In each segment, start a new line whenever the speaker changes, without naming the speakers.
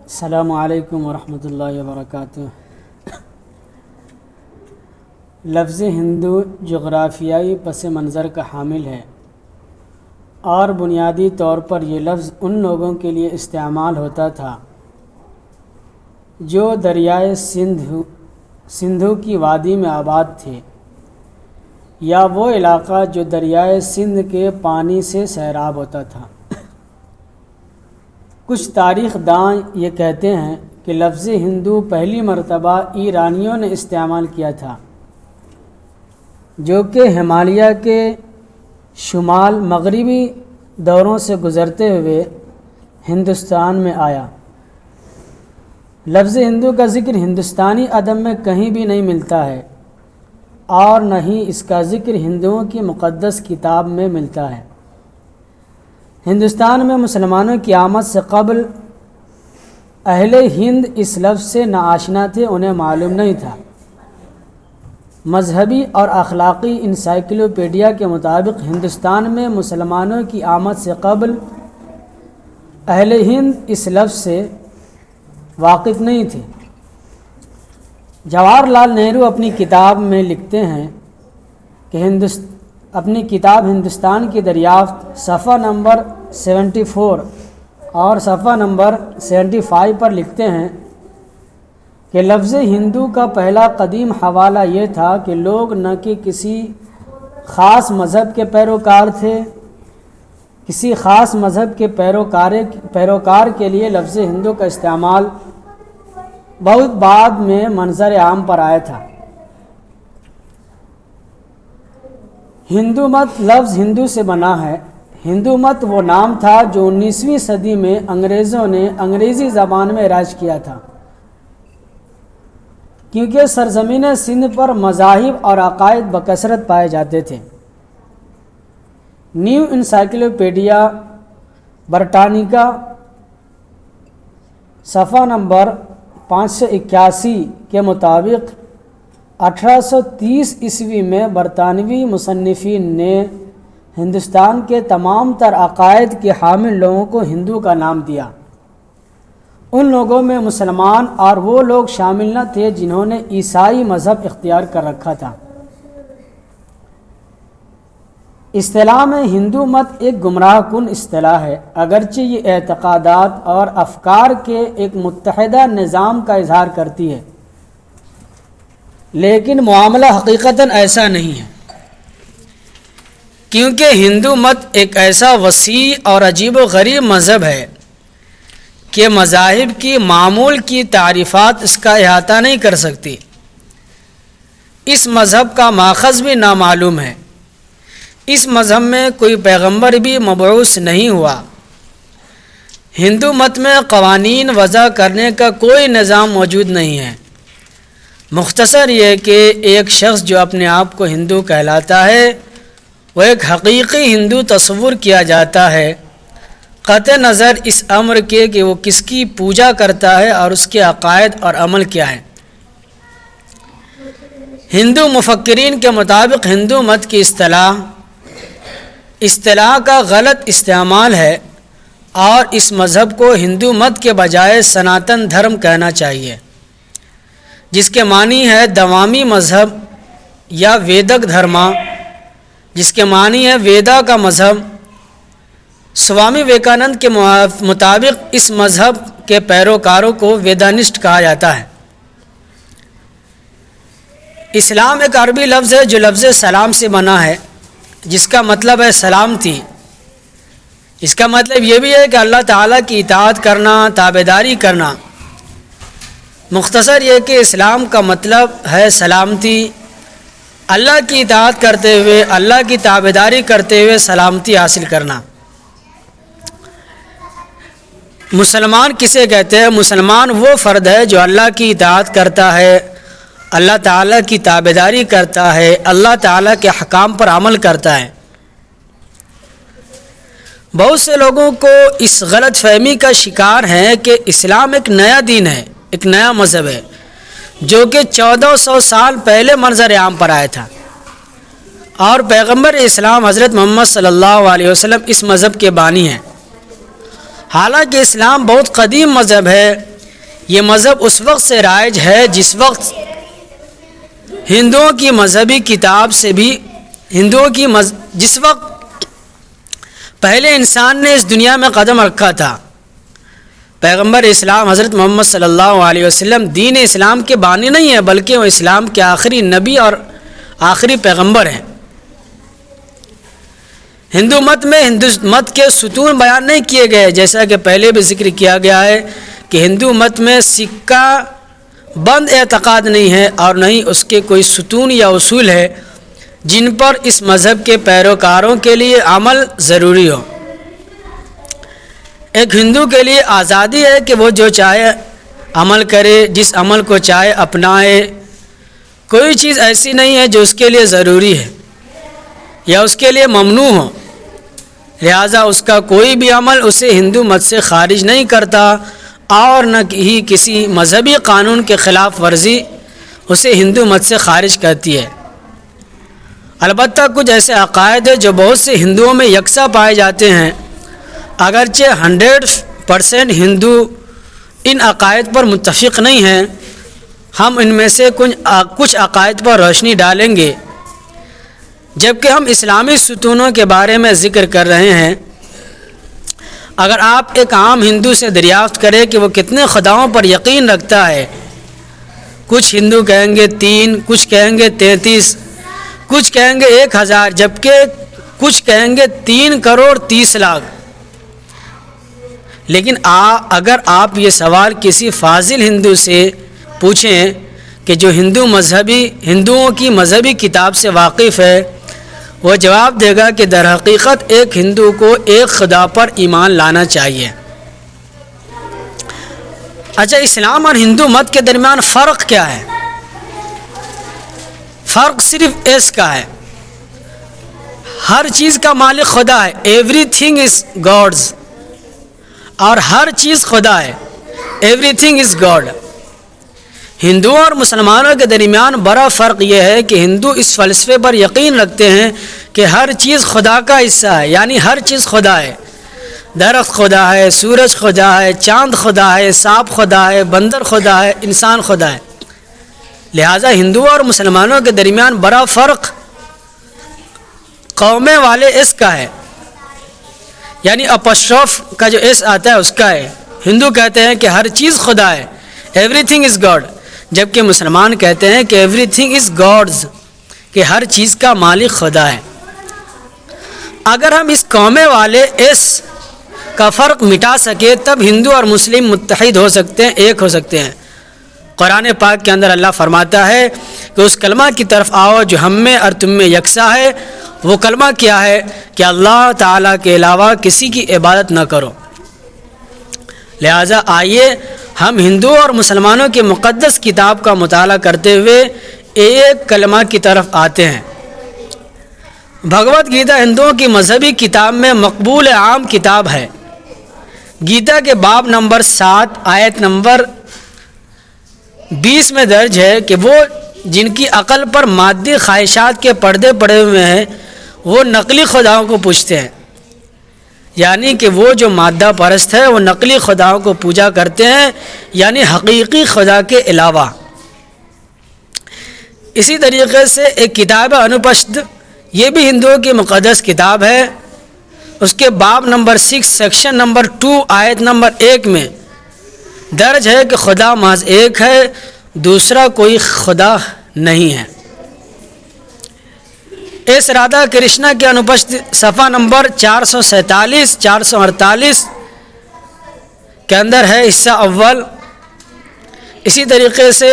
السلام علیکم ورحمۃ اللہ وبرکاتہ۔ لفظ ہندو جغرافیائی پس منظر کا حامل ہے اور بنیادی طور پر یہ لفظ ان لوگوں کے لیے استعمال ہوتا تھا جو دریائے سندھو کی وادی میں آباد تھے، یا وہ علاقہ جو دریائے سندھ کے پانی سے سیراب ہوتا تھا۔ کچھ تاریخ داں یہ کہتے ہیں کہ لفظ ہندو پہلی مرتبہ ایرانیوں نے استعمال کیا تھا، جو کہ ہمالیہ کے شمال مغربی دوروں سے گزرتے ہوئے ہندوستان میں آیا۔ لفظ ہندو کا ذکر ہندوستانی ادب میں کہیں بھی نہیں ملتا ہے، اور نہ ہی اس کا ذکر ہندوؤں کی مقدس کتاب میں ملتا ہے۔ ہندوستان میں مسلمانوں کی آمد سے قبل اہل ہند اس لفظ سے ناآشنا تھے، انہیں معلوم نہیں تھا۔ مذہبی اور اخلاقی انسائکلوپیڈیا کے مطابق ہندوستان میں مسلمانوں کی آمد سے قبل اہل ہند اس لفظ سے واقف نہیں تھے۔ جواہر لال نہرو اپنی کتاب میں لکھتے ہیں کہ اپنی کتاب ہندوستان کی دریافت صفحہ نمبر 74 اور صفحہ نمبر 75 پر لکھتے ہیں کہ لفظ ہندو کا پہلا قدیم حوالہ یہ تھا کہ لوگ نہ کہ کسی خاص مذہب کے پیروکار تھے، کسی خاص مذہب کے پیروکار کے لیے لفظ ہندو کا استعمال بہت بعد میں منظر عام پر آیا تھا۔ ہندو مت لفظ ہندو سے بنا ہے۔ ہندو مت وہ نام تھا جو 19ویں صدی میں انگریزوں نے انگریزی زبان میں رائج کیا تھا، کیونکہ سرزمین سندھ پر مذاہب اور عقائد بکثرت پائے جاتے تھے۔ نیو انسائکلوپیڈیا برٹانیکا صفحہ نمبر 581 کے مطابق 1830 عیسوی میں برطانوی مصنفین نے ہندوستان کے تمام تر عقائد کے حامل لوگوں کو ہندو کا نام دیا۔ ان لوگوں میں مسلمان اور وہ لوگ شامل نہ تھے جنہوں نے عیسائی مذہب اختیار کر رکھا تھا۔ اصطلاح میں ہندو مت ایک گمراہ کن اصطلاح ہے، اگرچہ یہ اعتقادات اور افکار کے ایک متحدہ نظام کا اظہار کرتی ہے، لیکن معاملہ حقیقتاً ایسا نہیں ہے، کیونکہ ہندو مت ایک ایسا وسیع اور عجیب و غریب مذہب ہے کہ مذاہب کی معمول کی تعریفات اس کا احاطہ نہیں کر سکتی۔ اس مذہب کا ماخذ بھی نامعلوم ہے۔ اس مذہب میں کوئی پیغمبر بھی مبعوث نہیں ہوا۔ ہندو مت میں قوانین وضع کرنے کا کوئی نظام موجود نہیں ہے۔ مختصر یہ کہ ایک شخص جو اپنے آپ کو ہندو کہلاتا ہے وہ ایک حقیقی ہندو تصور کیا جاتا ہے، قطع نظر اس امر کے کہ وہ کس کی پوجا کرتا ہے اور اس کے عقائد اور عمل کیا ہیں۔ ہندو مفکرین کے مطابق ہندو مت کی اصطلاح کا غلط استعمال ہے، اور اس مذہب کو ہندو مت کے بجائے سناتن دھرم کہنا چاہیے، جس کے معنی ہے دوامی مذہب یا ویدک دھرما، جس کے معنی ہے ویدا کا مذہب۔ سوامی ویویکانند کے مطابق اس مذہب کے پیروکاروں کو ویدانسٹ کہا جاتا ہے۔ اسلام ایک عربی لفظ ہے جو لفظ سلام سے بنا ہے، جس کا مطلب ہے سلامتی۔ اس کا مطلب یہ بھی ہے کہ اللہ تعالیٰ کی اطاعت کرنا، تابعداری کرنا۔ مختصر یہ کہ اسلام کا مطلب ہے سلامتی، اللہ کی اطاعت کرتے ہوئے، اللہ کی تابعداری کرتے ہوئے سلامتی حاصل کرنا۔ مسلمان کسے کہتے ہیں؟ مسلمان وہ فرد ہے جو اللہ کی اطاعت کرتا ہے، اللہ تعالیٰ کی تابعداری کرتا ہے، اللہ تعالیٰ کے احکام پر عمل کرتا ہے۔ بہت سے لوگوں کو اس غلط فہمی کا شکار ہیں کہ اسلام ایک نیا دین ہے، ایک نیا مذہب ہے، جو کہ 1400 سال پہلے منظر عام پر آیا تھا، اور پیغمبر اسلام حضرت محمد صلی اللہ علیہ وسلم اس مذہب کے بانی ہیں۔ حالانکہ اسلام بہت قدیم مذہب ہے یہ مذہب اس وقت سے رائج ہے جس وقت ہندوؤں کی مذہبی کتاب سے بھی جس وقت پہلے انسان نے اس دنیا میں قدم رکھا تھا۔ پیغمبر اسلام حضرت محمد صلی اللہ علیہ وسلم دین اسلام کے بانی نہیں ہیں، بلکہ وہ اسلام کے آخری نبی اور آخری پیغمبر ہیں۔ ہندو مت میں ہندو مت کے ستون بیان نہیں کیے گئے، جیسا کہ پہلے بھی ذکر کیا گیا ہے کہ ہندو مت میں سکہ بند اعتقاد نہیں ہے اور نہ ہی اس کے کوئی ستون یا اصول ہے جن پر اس مذہب کے پیروکاروں کے لیے عمل ضروری ہو۔ ایک ہندو کے لیے آزادی ہے کہ وہ جو چاہے عمل کرے، جس عمل کو چاہے اپنائے، کوئی چیز ایسی نہیں ہے جو اس کے لیے ضروری ہے یا اس کے لیے ممنوع ہو، لہٰذا اس کا کوئی بھی عمل اسے ہندو مت سے خارج نہیں کرتا اور نہ ہی کسی مذہبی قانون کے خلاف ورزی اسے ہندو مت سے خارج کرتی ہے۔ البتہ کچھ ایسے عقائد ہیں جو بہت سے ہندوؤں میں یکساں پائے جاتے ہیں، اگرچہ 100% ہندو ان عقائد پر متفق نہیں ہیں۔ ہم ان میں سے کچھ عقائد پر روشنی ڈالیں گے جبکہ ہم اسلامی ستونوں کے بارے میں ذکر کر رہے ہیں۔ اگر آپ ایک عام ہندو سے دریافت کریں کہ وہ کتنے خداؤں پر یقین رکھتا ہے، کچھ ہندو کہیں گے 3، کچھ کہیں گے 33، کچھ کہیں گے 1000، جبکہ کچھ کہیں گے 3 کروڑ 30 لاکھ۔ لیکن اگر آپ یہ سوال کسی فاضل ہندو سے پوچھیں کہ جو ہندوؤں کی مذہبی کتاب سے واقف ہے، وہ جواب دے گا کہ در حقیقت ایک ہندو کو ایک خدا پر ایمان لانا چاہیے۔ اچھا، اسلام اور ہندو مت کے درمیان فرق کیا ہے؟ فرق صرف اس کا ہے، ہر چیز کا مالک خدا ہے، ایوری تھنگ از گاڈز، اور ہر چیز خدا ہے، ایوری تھنگ از گاڈ۔ ہندوؤں اور مسلمانوں کے درمیان بڑا فرق یہ ہے کہ ہندو اس فلسفے پر یقین رکھتے ہیں کہ ہر چیز خدا کا حصہ ہے، یعنی ہر چیز خدا ہے، درخت خدا ہے، سورج خدا ہے، چاند خدا ہے، سانپ خدا ہے، بندر خدا ہے، انسان خدا ہے۔ لہٰذا ہندوؤں اور مسلمانوں کے درمیان بڑا فرق قومیں والے اس کا ہے، یعنی اپوسٹروف کا جو اس آتا ہے اس کا ہے۔ ہندو کہتے ہیں کہ ہر چیز خدا ہے، ایوری تھنگ از گاڈ، جبکہ مسلمان کہتے ہیں کہ ایوری تھنگ از گاڈز، کہ ہر چیز کا مالک خدا ہے۔ اگر ہم اس قومیں والے اس کا فرق مٹا سکے تب ہندو اور مسلم متحد ہو سکتے ہیں، ایک ہو سکتے ہیں۔ قرآن پاک کے اندر اللہ فرماتا ہے کہ اس کلمہ کی طرف آؤ جو ہم میں اور تم میں یکساں ہے۔ وہ کلمہ کیا ہے؟ کہ اللہ تعالیٰ کے علاوہ کسی کی عبادت نہ کرو۔ لہٰذا آئیے ہم ہندو اور مسلمانوں کی مقدس کتاب کا مطالعہ کرتے ہوئے ایک کلمہ کی طرف آتے ہیں۔ بھگوت گیتا ہندوؤں کی مذہبی کتاب میں مقبول عام کتاب ہے۔ گیتا کے باب نمبر 7 آیت نمبر 20 میں درج ہے کہ وہ جن کی عقل پر مادی خواہشات کے پردے پڑے ہوئے ہیں وہ نقلی خداؤں کو پوجتے ہیں، یعنی کہ وہ جو مادہ پرست ہے وہ نقلی خداؤں کو پوجا کرتے ہیں، یعنی حقیقی خدا کے علاوہ۔ اسی طریقے سے ایک کتاب ہے انوپنشد، یہ بھی ہندوؤں کی مقدس کتاب ہے۔ اس کے باب نمبر 6 سیکشن نمبر 2 آیت نمبر 1 میں درج ہے کہ خدا محض ایک ہے، دوسرا کوئی خدا نہیں ہے۔ اس رادھا کرشنا کے انوپنشد صفحہ نمبر 447 448 کے اندر ہے حصہ اول۔ اسی طریقے سے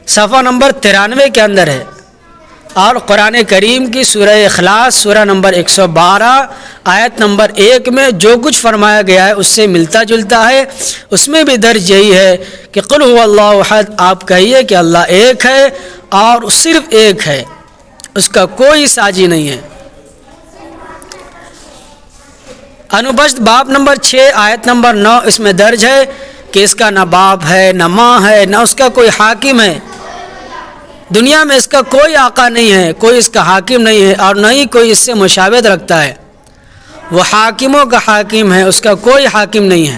صفحہ نمبر 93 کے اندر ہے، اور قرآن کریم کی سورہ اخلاص سورہ نمبر 112 آیت نمبر 1 میں جو کچھ فرمایا گیا ہے اس سے ملتا جلتا ہے۔ اس میں بھی درج یہی ہے کہ قل هو اللہ احد، آپ کہیے کہ اللہ ایک ہے اور صرف ایک ہے، اس کا کوئی ساجی نہیں ہے۔ انوپنشد باب نمبر 6 آیت نمبر 9 اس میں درج ہے کہ اس کا نہ باپ ہے، نہ ماں ہے، نہ اس کا کوئی حاکم ہے، دنیا میں اس کا کوئی آقا نہیں ہے، کوئی اس کا حاکم نہیں ہے، اور نہ ہی کوئی اس سے مشابہت رکھتا ہے۔ وہ حاکموں کا حاکم ہے، اس کا کوئی حاکم نہیں ہے۔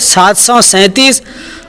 737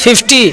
50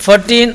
14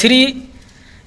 3।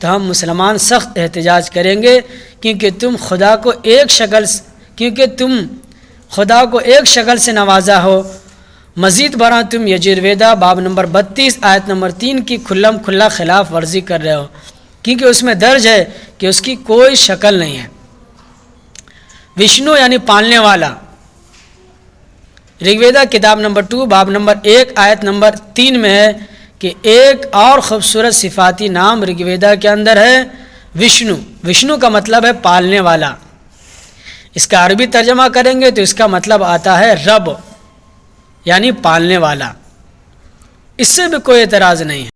تو ہم مسلمان سخت احتجاج کریں گے، کیونکہ تم خدا کو ایک شکل سے نوازا ہو۔ مزید برآں تم یجرویدا باب نمبر 32 آیت نمبر 3 کی کھلم کھلا خلاف ورزی کر رہے ہو، کیونکہ اس میں درج ہے کہ اس کی کوئی شکل نہیں ہے۔ وشنو یعنی پالنے والا، رگویدا کتاب نمبر 2 باب نمبر 1 آیت نمبر 3 میں ہے کہ ایک اور خوبصورت صفاتی نام رگویدا کے اندر ہے وشنو۔ وشنو کا مطلب ہے پالنے والا۔ اس کا عربی ترجمہ کریں گے تو اس کا مطلب آتا ہے رب، یعنی پالنے والا۔ اس سے بھی کوئی اعتراض نہیں ہے۔